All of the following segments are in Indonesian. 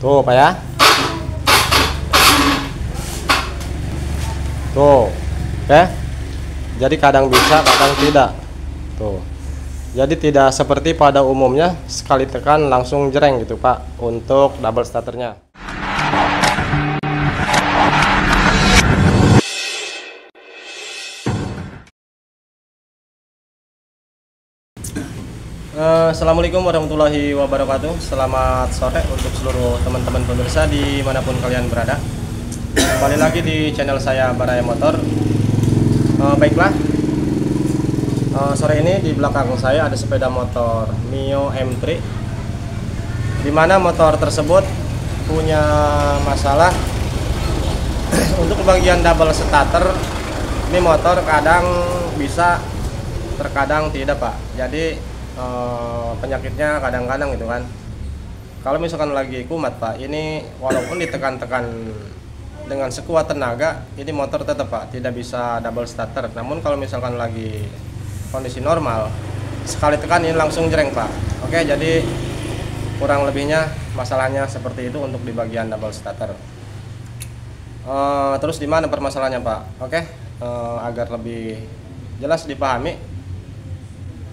Tuh Pak ya. Tuh. Oke. Jadi kadang bisa, kadang tidak. Tuh. Jadi tidak seperti pada umumnya sekali tekan langsung jreng gitu Pak untuk double starternya. Assalamualaikum warahmatullahi wabarakatuh. Selamat sore untuk seluruh teman-teman pemirsa dimanapun kalian berada. Kembali lagi di channel saya Baraya Motor. Baiklah, sore ini di belakang saya ada sepeda motor Mio M3, dimana motor tersebut punya masalah untuk bagian double starter. Ini motor kadang bisa, terkadang tidak Pak. Jadi penyakitnya kadang-kadang gitu kan, kalau misalkan lagi kumat Pak, ini walaupun ditekan-tekan dengan sekuat tenaga, ini motor tetap Pak tidak bisa double starter. Namun kalau misalkan lagi kondisi normal, sekali tekan ini langsung jreng Pak. Oke, jadi kurang lebihnya masalahnya seperti itu untuk di bagian double starter. Terus di mana permasalahannya Pak? Oke, agar lebih jelas dipahami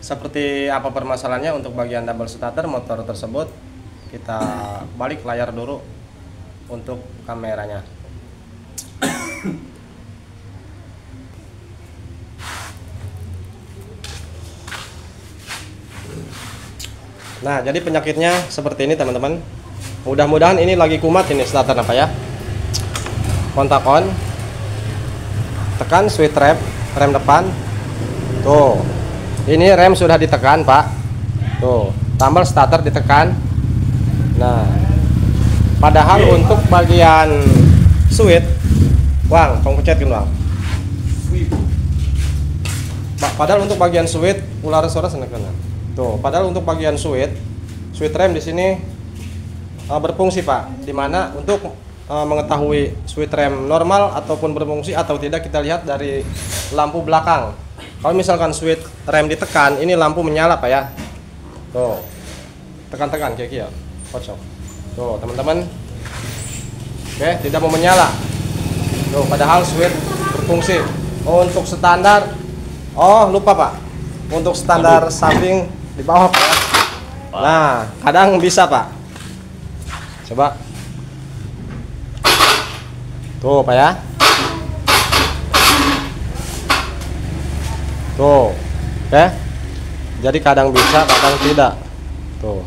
seperti apa permasalahannya untuk bagian double starter motor tersebut, kita balik layar dulu untuk kameranya. Nah, jadi penyakitnya seperti ini teman-teman. Mudah-mudahan ini lagi kumat ini starter apa ya. Kontak on, tekan switch rem depan. Tuh, ini rem sudah ditekan Pak. Tuh, tombol starter ditekan. Nah, padahal untuk bagian switch, Bang, tong pencetkin Bang. Padahal untuk bagian switch, ular suara sana kena. Tuh, padahal untuk bagian switch rem di sini berfungsi Pak. Dimana untuk mengetahui switch rem normal ataupun berfungsi atau tidak, kita lihat dari lampu belakang. Kalau misalkan switch rem ditekan, ini lampu menyala Pak ya. Tuh, tekan-tekan kayak ya, kocok. Tuh teman-teman, oke, tidak mau menyala. Tuh, padahal switch berfungsi. Untuk standar, lupa Pak, untuk standar samping di bawah Pak ya. Nah, kadang bisa Pak. Coba. Tuh Pak ya. Tuh, oke. Jadi kadang bisa, kadang tidak. Tuh.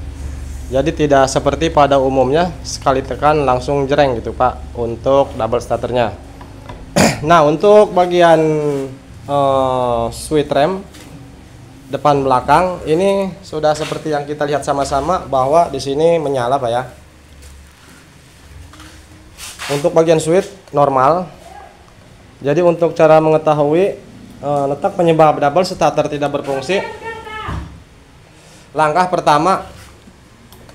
Jadi tidak seperti pada umumnya sekali tekan langsung jreng gitu Pak untuk double starternya. Nah, untuk bagian switch rem depan belakang ini sudah seperti yang kita lihat sama-sama bahwa di sini menyala Pak ya. Untuk bagian switch normal. Jadi untuk cara mengetahui letak penyebab double starter tidak berfungsi, langkah pertama,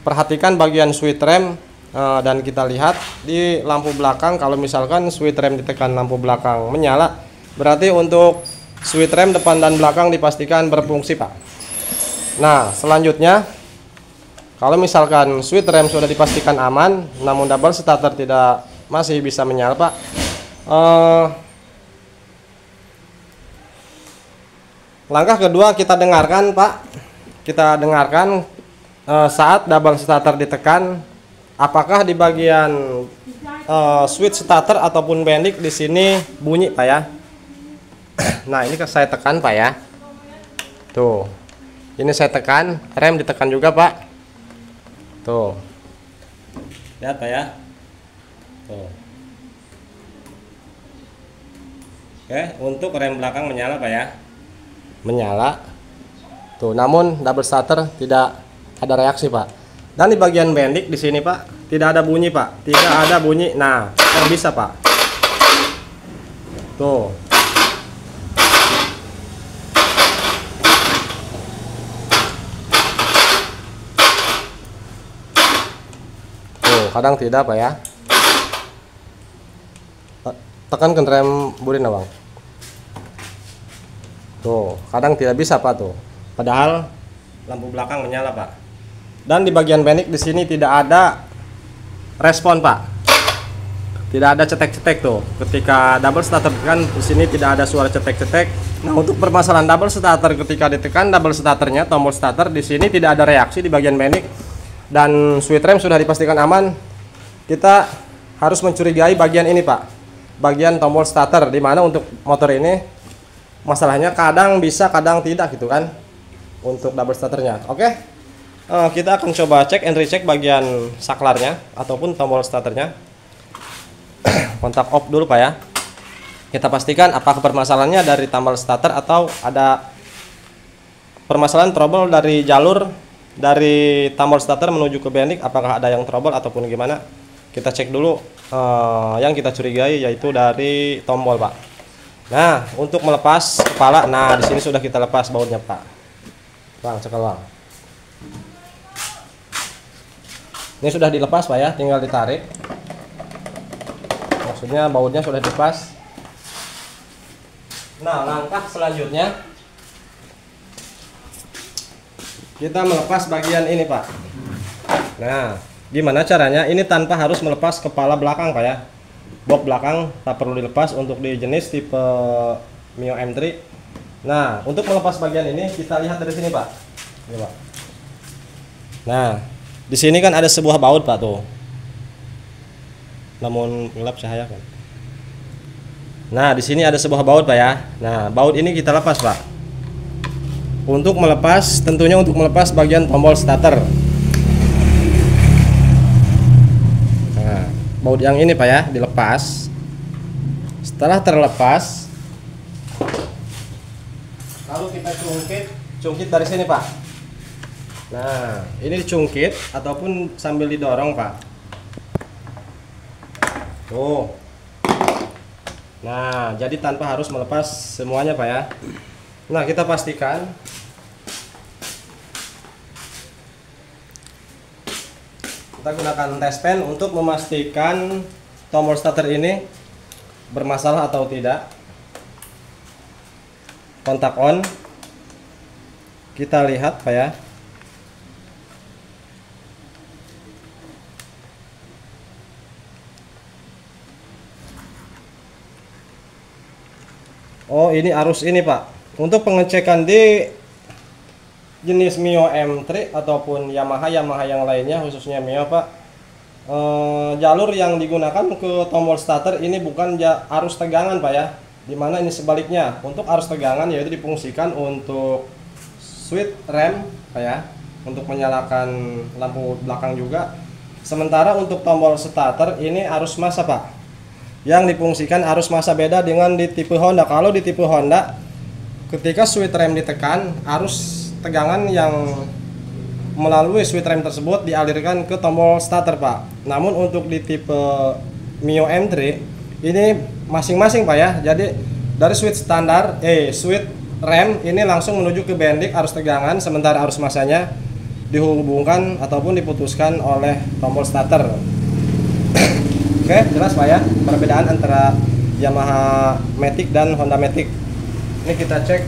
perhatikan bagian switch rem dan kita lihat di lampu belakang. Kalau misalkan switch rem ditekan lampu belakang menyala, berarti untuk switch rem depan dan belakang dipastikan berfungsi Pak. Nah, selanjutnya, kalau misalkan switch rem sudah dipastikan aman namun double starter masih bisa menyala Pak, langkah kedua kita dengarkan Pak. Kita dengarkan saat double starter ditekan, apakah di bagian switch starter ataupun bendik di sini bunyi Pak ya. Nah, ini saya tekan Pak ya. Tuh. Ini saya tekan, rem ditekan juga Pak. Tuh. Lihat Pak ya. Tuh. Oke, untuk rem belakang menyala Pak ya. Menyala. Tuh, namun double starter tidak ada reaksi Pak. Dan di bagian bendik di sini Pak, tidak ada bunyi Pak, tidak ada bunyi. Nah, yang bisa Pak. Tuh. Tuh, kadang tidak Pak ya. Tekan ke rem burin Bang. Tuh, kadang tidak bisa Pak tuh. Padahal lampu belakang menyala Pak. Dan di bagian bendik di sini tidak ada respon Pak. Tidak ada cetek-cetek tuh. Ketika double starter kan di sini tidak ada suara cetek-cetek. Nah, untuk permasalahan double starter, ketika ditekan double starternya, tombol starter di sini tidak ada reaksi di bagian manik dan switch rem sudah dipastikan aman. Kita harus mencurigai bagian ini Pak, bagian tombol starter, di mana untuk motor ini masalahnya kadang bisa kadang tidak gitu kan untuk double starternya. Oke, kita akan coba cek and recheck bagian saklarnya ataupun tombol starternya. Kontak off dulu Pak ya. Kita pastikan apakah permasalahannya dari tombol starter atau ada permasalahan trouble dari jalur dari tombol starter menuju ke bendik, apakah ada yang trouble ataupun gimana. Kita cek dulu. Yang kita curigai yaitu dari tombol Pak. Nah, untuk melepas kepala, nah di sini sudah kita lepas bautnya Pak. Bang, sekeluar. Ini sudah dilepas Pak ya, tinggal ditarik. Maksudnya bautnya sudah dilepas. Nah, langkah selanjutnya kita melepas bagian ini Pak. Nah, gimana caranya? Ini tanpa harus melepas kepala belakang Pak ya. Box belakang tak perlu dilepas untuk di jenis tipe Mio M3. Nah, untuk melepas bagian ini kita lihat dari sini Pak. Ini Pak. Nah, di sini kan ada sebuah baut Pak tuh. Namun gelap cahaya kan. Nah, di sini ada sebuah baut Pak ya. Nah, baut ini kita lepas Pak. Untuk melepas, tentunya untuk melepas bagian tombol starter. Nah, baut yang ini Pak ya, dilepas. Setelah terlepas, lalu kita cungkit dari sini Pak. Nah, ini dicungkit ataupun sambil didorong Pak. Tuh. Nah, jadi tanpa harus melepas semuanya Pak ya. Nah, kita pastikan kita gunakan test pen untuk memastikan tombol starter ini bermasalah atau tidak. Kontak on. Kita lihat Pak ya. Oh, ini arus ini Pak. Untuk pengecekan di jenis Mio M3 ataupun Yamaha yang lainnya, khususnya Mio Pak, jalur yang digunakan ke tombol starter ini bukan arus tegangan Pak ya. Dimana ini sebaliknya. Untuk arus tegangan yaitu difungsikan untuk switch rem Pak ya, untuk menyalakan lampu belakang juga. Sementara untuk tombol starter ini arus massa Pak, yang difungsikan arus massa beda dengan di tipe Honda. Kalau di tipe Honda, ketika switch rem ditekan, arus tegangan yang melalui switch rem tersebut dialirkan ke tombol starter Pak. Namun untuk di tipe Mio M3 ini masing-masing Pak ya. Jadi dari switch standar, switch rem ini langsung menuju ke bendik arus tegangan, sementara arus massanya dihubungkan ataupun diputuskan oleh tombol starter. Oke, jelas Pak ya perbedaan antara Yamaha Matic dan Honda Matic. Ini kita cek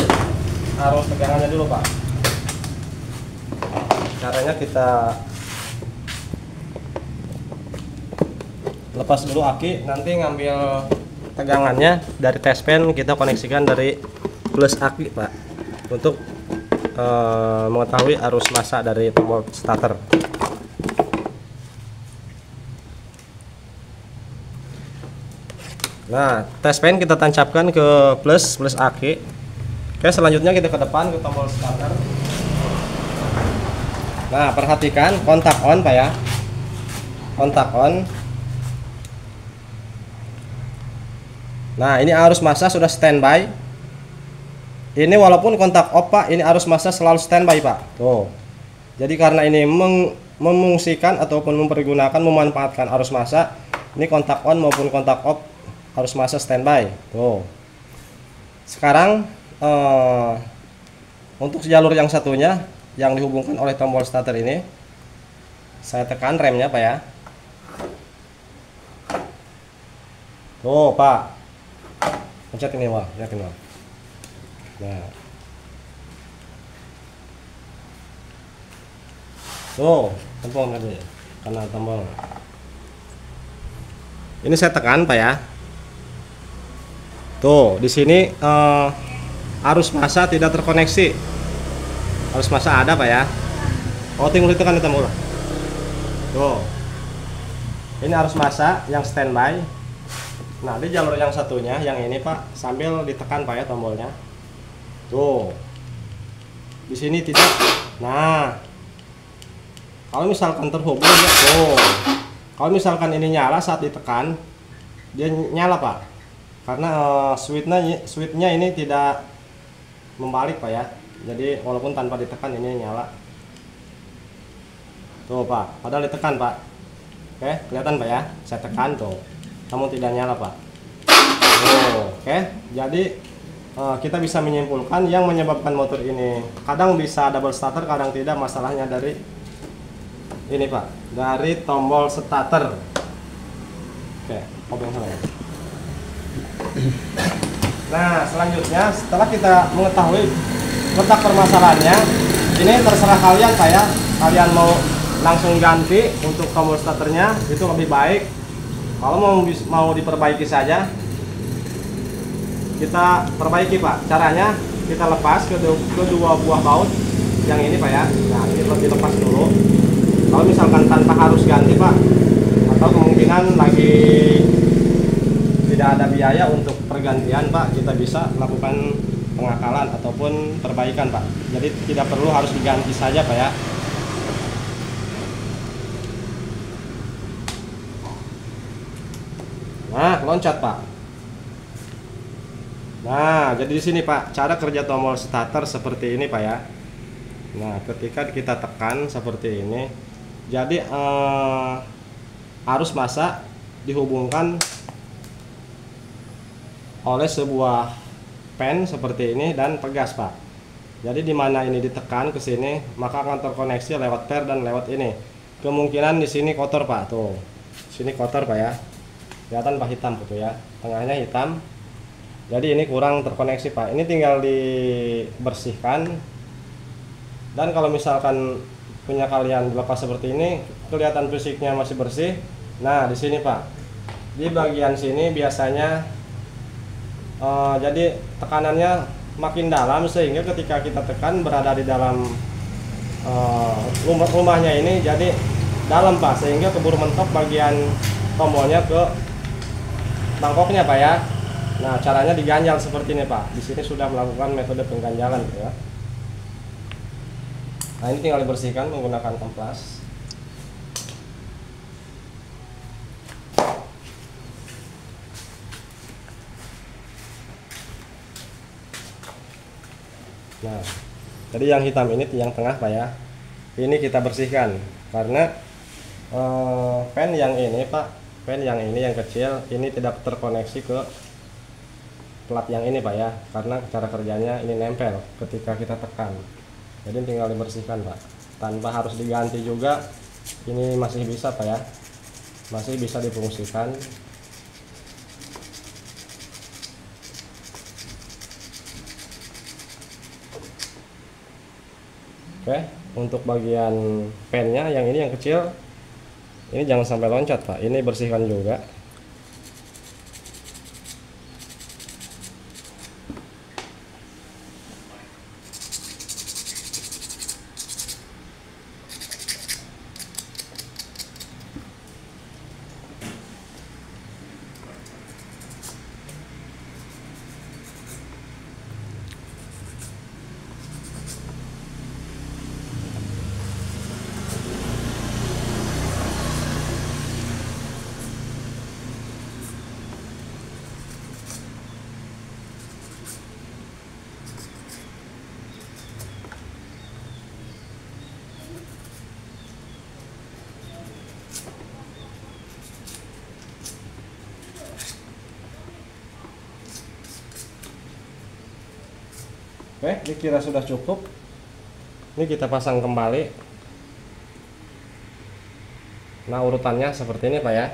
arus tegangannya dulu Pak. Caranya kita lepas dulu aki, nanti ngambil tegangannya dari test pen, kita koneksikan dari plus aki Pak, untuk mengetahui arus massa dari tombol starter. Nah, test pen kita tancapkan ke plus aki. Oke, selanjutnya kita ke depan ke tombol starter. Nah, perhatikan kontak on Pak ya. Kontak on. Nah, ini arus massa sudah standby. Ini walaupun kontak off Pak, ini arus massa selalu standby Pak. Tuh. Jadi karena ini memungsikan ataupun memanfaatkan arus massa, ini kontak on maupun kontak off arus massa standby. Tuh. Sekarang untuk jalur yang satunya yang dihubungkan oleh tombol starter ini, saya tekan remnya Pak ya. Tuh Pak, pencet ini Wah, yakin Wah. Nah, tuh tempong aja ya, karena tombol. Ini saya tekan Pak ya. Tuh, di sini arus massa tidak terkoneksi. Arus massa ada Pak ya. Oh, tinggal ditekan itu mula. Tuh. Ini arus massa yang standby. Nah, di jalur yang satunya, yang ini Pak, sambil ditekan Pak ya tombolnya. Tuh. Di sini tidak. Nah, kalau misalkan terhubung ya, tuh. Kalau misalkan ini nyala saat ditekan, dia nyala Pak. Karena switchnya ini tidak membalik Pak ya. Jadi walaupun tanpa ditekan ini nyala. Tuh Pak, padahal ditekan Pak. Oke, kelihatan Pak ya. Saya tekan tuh, namun tidak nyala Pak. Tuh, oke. Jadi kita bisa menyimpulkan yang menyebabkan motor ini kadang bisa double starter, kadang tidak. Masalahnya dari ini Pak, dari tombol starter. Oke, obeng sana. Nah, selanjutnya setelah kita mengetahui letak permasalahannya, ini terserah kalian Pak ya. Kalian mau langsung ganti untuk tombol starternya, itu lebih baik. Kalau mau diperbaiki saja, kita perbaiki Pak. Caranya kita lepas kedua buah baut yang ini Pak ya. Nah, ini dilepas dulu. Kalau misalkan tanpa harus ganti Pak, atau kemungkinan lagi tidak ada biaya untuk pergantian Pak, kita bisa lakukan pengakalan ataupun perbaikan Pak. Jadi tidak perlu harus diganti saja Pak ya. Nah, loncat Pak. Nah, jadi di sini Pak, cara kerja tombol starter seperti ini Pak ya. Nah, ketika kita tekan seperti ini, jadi arus massa dihubungkan oleh sebuah pen seperti ini dan pegas Pak. Jadi di mana ini ditekan ke sini, maka akan terkoneksi lewat per dan lewat ini. Kemungkinan di sini kotor Pak, tuh. Sini kotor Pak ya. Kelihatan Pak, hitam gitu ya. Tengahnya hitam. Jadi ini kurang terkoneksi Pak. Ini tinggal dibersihkan. Dan kalau misalkan punya kalian lepas seperti ini, kelihatan fisiknya masih bersih. Nah, di sini Pak, di bagian sini biasanya jadi tekanannya makin dalam, sehingga ketika kita tekan berada di dalam rumahnya ini jadi dalam Pak, sehingga keburu mentok bagian tombolnya ke mangkoknya Pak ya. Nah, caranya diganjal seperti ini Pak. Di sini sudah melakukan metode pengganjalan gitu ya. Nah, ini tinggal dibersihkan menggunakan amplas. Nah, jadi yang hitam ini tiang tengah Pak ya. Ini kita bersihkan karena pen yang ini Pak, pen yang ini yang kecil ini tidak terkoneksi ke plat yang ini Pak ya. Karena cara kerjanya ini nempel ketika kita tekan. Jadi tinggal dibersihkan Pak, tanpa harus diganti juga. Ini masih bisa Pak ya, masih bisa difungsikan. Oke, untuk bagian pennya yang ini yang kecil, ini jangan sampai loncat Pak, ini bersihkan juga. Oke, dikira sudah cukup. Ini kita pasang kembali. Nah, urutannya seperti ini Pak ya.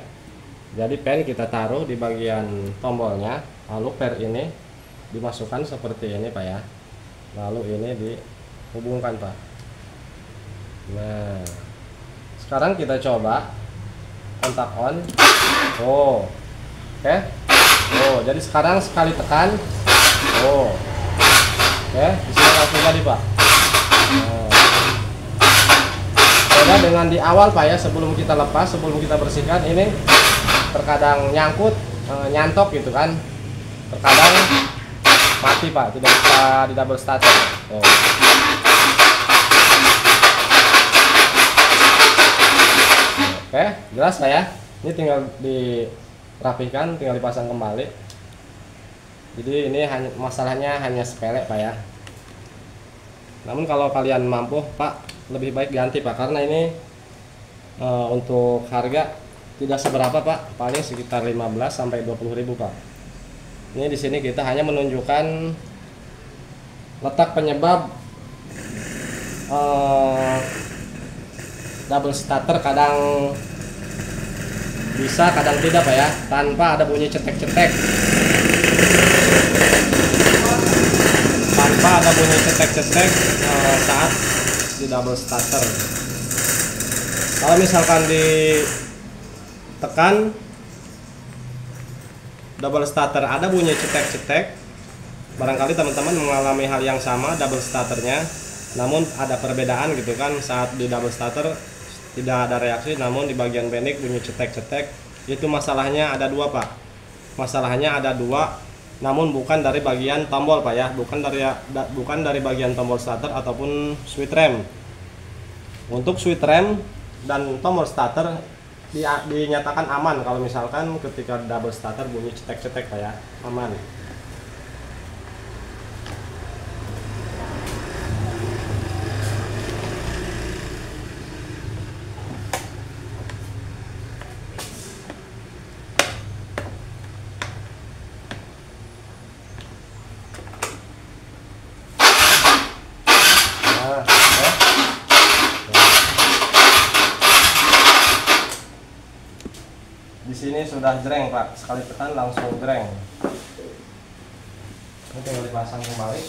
Jadi pen kita taruh di bagian tombolnya, lalu per ini dimasukkan seperti ini Pak ya. Lalu ini dihubungkan Pak. Nah, sekarang kita coba kontak on. Oh, oke. Oh, jadi sekarang sekali tekan. Oh, oke. Di sini langsung jadi Pak. Oh. Beda dengan di awal Pak ya, sebelum kita lepas, sebelum kita bersihkan, ini terkadang nyangkut, nyantok gitu kan. Terkadang mati Pak, tidak bisa di double starter. Oh. Oke, jelas Pak ya. Ini tinggal dirapikan, tinggal dipasang kembali. Jadi ini masalahnya hanya sepele Pak ya. Namun kalau kalian mampu Pak, lebih baik ganti Pak, karena ini untuk harga tidak seberapa Pak, paling sekitar 15 sampai 20 ribu Pak. Ini di sini kita hanya menunjukkan letak penyebab double starter kadang bisa, kadang tidak Pak ya, tanpa ada bunyi cetek-cetek. Tanpa ada bunyi cetek-cetek saat di double starter. Kalau misalkan ditekan double starter ada bunyi cetek-cetek, barangkali teman-teman mengalami hal yang sama double starternya, namun ada perbedaan gitu kan, saat di double starter tidak ada reaksi, namun di bagian pendek bunyi cetek-cetek. Itu masalahnya ada dua Pak. Masalahnya ada dua, namun bukan dari bagian tombol Pak ya, bukan dari bagian tombol starter ataupun switch rem. Untuk switch rem dan tombol starter dinyatakan aman kalau misalkan ketika double starter bunyi cetek-cetek Pak ya, aman. Di sini sudah jreng Pak, sekali tekan langsung jreng. Ini tinggal dipasang kembali.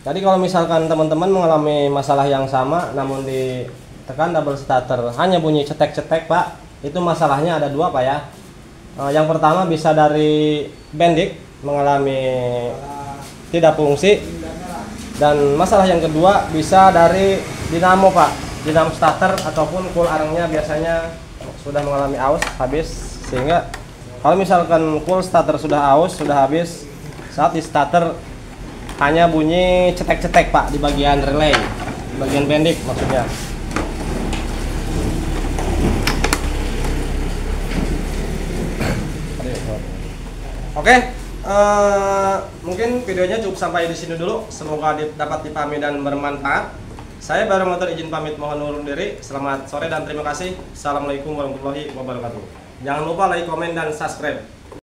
Jadi kalau misalkan teman-teman mengalami masalah yang sama, namun ditekan double starter hanya bunyi cetek-cetek Pak, itu masalahnya ada dua Pak ya. Yang pertama bisa dari bendik mengalami tidak fungsi, dan masalah yang kedua bisa dari dinamo Pak, dinamo starter ataupun cool armnya biasanya sudah mengalami aus habis, sehingga kalau misalkan cool starter sudah aus, sudah habis, saat di starter hanya bunyi cetek-cetek Pak di bagian relay, di bagian bendik maksudnya. Oke, mungkin videonya cukup sampai di sini dulu. Semoga dapat dipahami dan bermanfaat. Saya Bareng Motor izin pamit, mohon undur diri. Selamat sore dan terima kasih. Assalamualaikum warahmatullahi wabarakatuh. Jangan lupa like, komen, dan subscribe.